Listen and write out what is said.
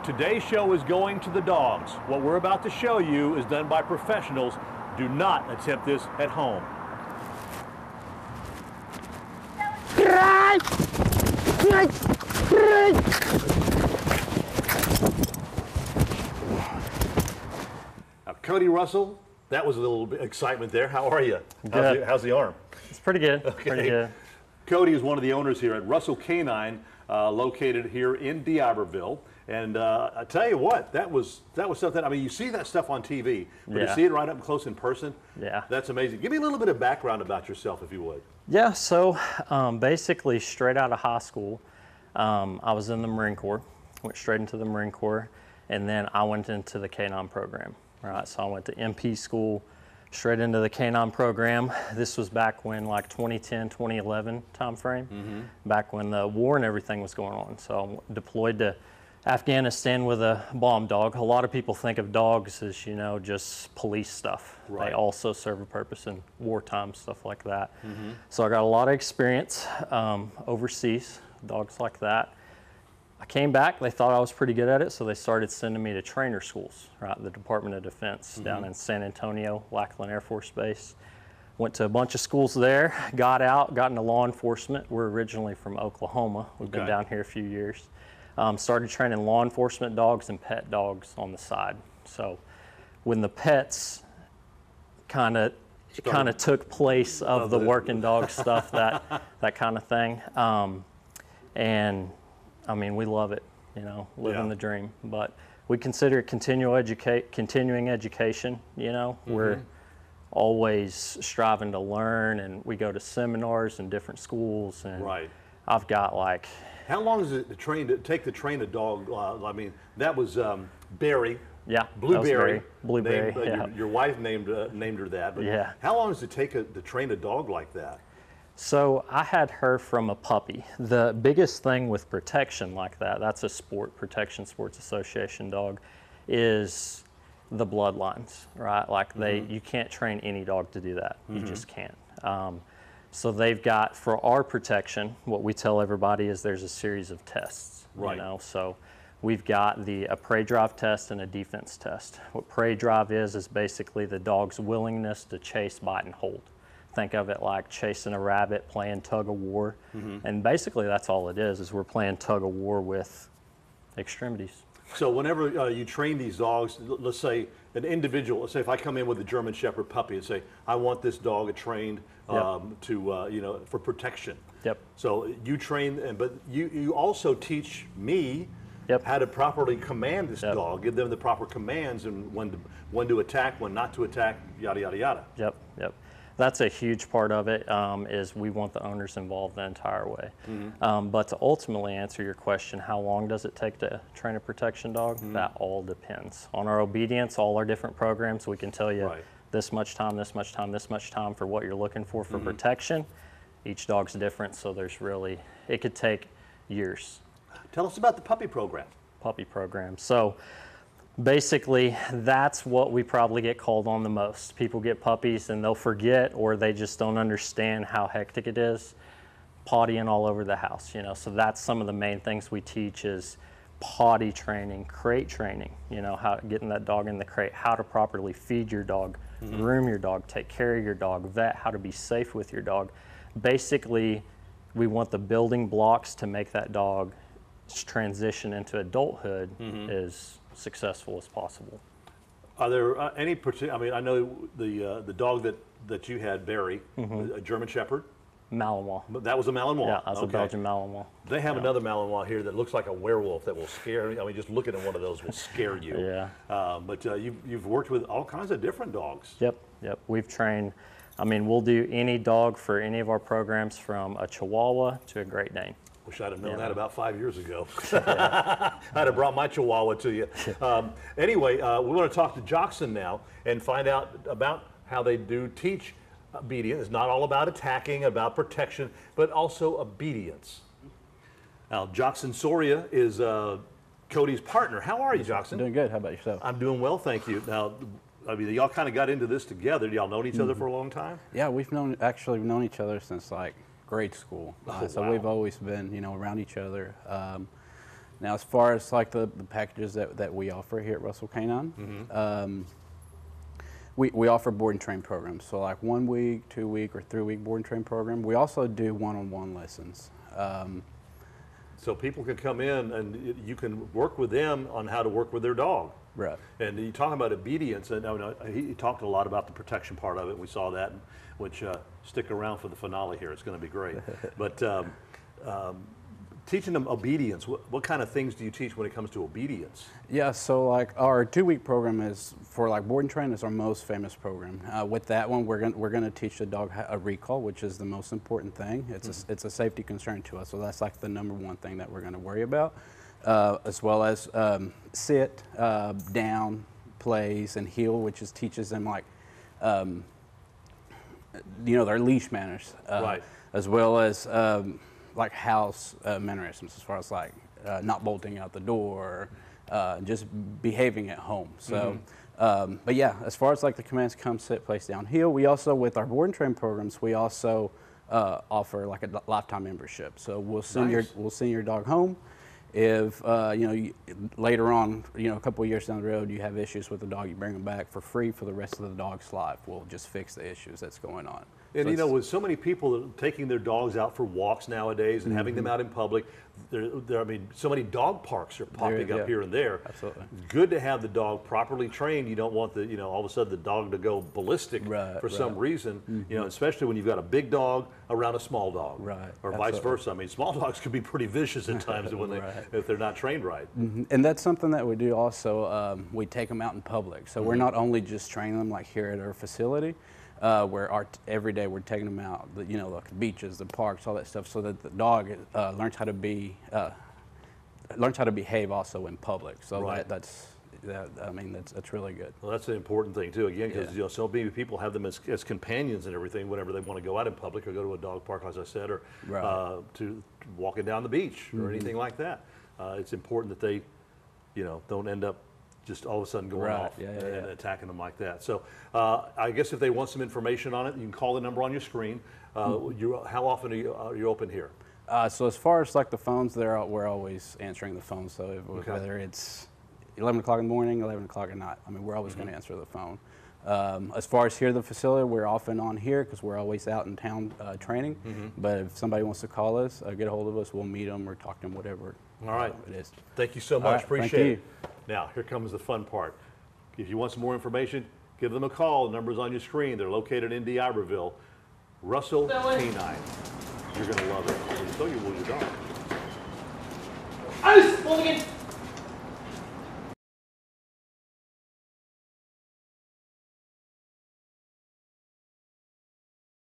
Today's show is going to the dogs. What we're about to show you is done by professionals. Do not attempt this at home. Now, Cody Russell, that was a little bit excitement there. How are you? How's the arm? It's pretty good. Okay. Pretty good. Cody is one of the owners here at Russell K-9, located here in D'Iberville. And I tell you what, that was something. I mean, you see that stuff on TV, but to see it right up close in person, that's amazing. Give me a little bit of background about yourself, if you would. Yeah, so basically straight out of high school, I was in the Marine Corps, went straight into the Marine Corps, and then I went into the K-9 program, right? So I went to MP school, straight into the K-9 program. This was back when, like 2010, 2011 time frame, back when the war and everything was going on. So I deployed to Afghanistan with a bomb dog. A lot of people think of dogs as, you know, just police stuff. Right. They also serve a purpose in wartime, stuff like that. So I got a lot of experience overseas, dogs like that. I came back, they thought I was pretty good at it, so they started sending me to trainer schools, right? The Department of Defense down in San Antonio, Lackland Air Force Base. Went to a bunch of schools there, got out, got into law enforcement. We're originally from Oklahoma. We've been down here a few years. Started training law enforcement dogs and pet dogs on the side. So when the pets kind of took place of the working dog stuff, that kind of thing. And I mean, we love it, you know, living the dream. But we consider it continuing education, you know. We're always striving to learn, and we go to seminars in different schools. And I've got like... How long does it take to train a dog? I mean, that was Barry. Yeah, Blueberry. Blueberry. Your wife named her that. But how long does it take to train a dog like that? So I had her from a puppy. The biggest thing with protection like that, that's a sport, Protection Sports Association dog, is the bloodlines, right? Like you can't train any dog to do that. You just can't. So they've got, for our protection, what we tell everybody is there's a series of tests, you know? So we've got a prey drive test and a defense test. What prey drive is basically the dog's willingness to chase, bite, and hold. Think of it like chasing a rabbit, playing tug of war. And basically that's all it is we're playing tug of war with extremities. So whenever you train these dogs, let's say an individual, let's say if I come in with a German Shepherd puppy and say, I want this dog trained to, you know, for protection. So you train, but you also teach me how to properly command this dog, give them the proper commands and when to attack, when not to attack, yada, yada, yada. That's a huge part of it, is we want the owners involved the entire way. But to ultimately answer your question, how long does it take to train a protection dog? That all depends. On our obedience, all our different programs, we can tell you this much time, this much time, this much time for what you're looking for protection. Each dog's different, so there's really, it could take years. Tell us about the puppy program. Puppy program. So basically, that's what we probably get called on the most. People get puppies and they'll forget, or they just don't understand how hectic it is pottying all over the house, you know. So that's some of the main things we teach is potty training, crate training, you know, how getting that dog in the crate, how to properly feed your dog, groom your dog, take care of your dog, vet, how to be safe with your dog. Basically, we want the building blocks to make that dog transition into adulthood as successful as possible. Are there any particular, I mean, I know the dog that you had, Barry, a German Shepherd? Malinois. But that was a Malinois? Yeah, that's a Belgian Malinois. They have another Malinois here that looks like a werewolf that will scare, I mean, just looking at one of those will scare you. But you've worked with all kinds of different dogs. Yep. We've trained, I mean, we'll do any dog for any of our programs from a Chihuahua to a Great Dane. Wish I'd have known that about 5 years ago. I'd have brought my Chihuahua to you. Anyway, we want to talk to Jackson now and find out about how they do teach obedience. It's not all about attacking, about protection, but also obedience. Now, Jackson Soria is Cody's partner. How are you, Jackson? Doing good. How about yourself? I'm doing well, thank you. Now, I mean, y'all kind of got into this together. Y'all known each other for a long time? Yeah, we've known each other since like grade school. So we've always been, you know, around each other. Now, as far as like the packages that we offer here at Russell K-9, we offer board and train programs. So like 1 week, 2 week, or 3 week board and train program. We also do one-on-one lessons. So people can come in and you can work with them on how to work with their dog. Right. And you talk about obedience, and he talked a lot about the protection part of it. We saw that, which stick around for the finale here. It's going to be great. But teaching them obedience, what kind of things do you teach when it comes to obedience? Yeah, so like our 2 week program is for like board and train is our most famous program. With that one, we're going to teach the dog a recall, which is the most important thing. It's a safety concern to us, so that's like the #1 thing that we're going to worry about. As well as sit, down, plays, and heel, which teaches them like, their leash manners, right. As well as like house mannerisms, as far as like not bolting out the door, just behaving at home. So, but yeah, as far as like the commands, come, sit, place, down, heel, we also, with our board and train programs, we also offer like a lifetime membership. So we'll send your dog home. If later on, a couple of years down the road, you have issues with the dog, you bring them back for free for the rest of the dog's life. We'll just fix the issues that's going on. And so with so many people taking their dogs out for walks nowadays and having them out in public, I mean, so many dog parks are popping up here and there. Absolutely. It's good to have the dog properly trained. You don't want all of a sudden the dog to go ballistic for some reason. Especially when you've got a big dog around a small dog, or vice versa. I mean, small dogs can be pretty vicious at times when if they're not trained right. And that's something that we do also. We take them out in public, so we're not only just training them like here at our facility. Where every day we're taking them out, like the beaches, the parks, all that stuff, so that the dog learns how to behave also in public. So that's really good. Well, that's an important thing too. Again, because so many people have them as companions and everything whenever they want to go out in public or go to a dog park, as I said, or to walking down the beach or anything like that. It's important that they, don't end up just all of a sudden going off and attacking them like that. So I guess if they want some information on it, you can call the number on your screen. How often are you open here? So as far as like the phones, we're always answering the phone. So whether it's 11 o'clock in the morning, 11 o'clock at night, I mean, we're always going to answer the phone. As far as here at the facility, we're off and on here because we're always out in town training. But if somebody wants to call us, get a hold of us, we'll meet them or talk to them, whatever All right. It is. Thank you so much. Right, appreciate it. Now, here comes the fun part. If you want some more information, give them a call. The number's on your screen. They're located in Iberville. Russell K-9. You're going to love it. So you will your dog. Ice! Hold again.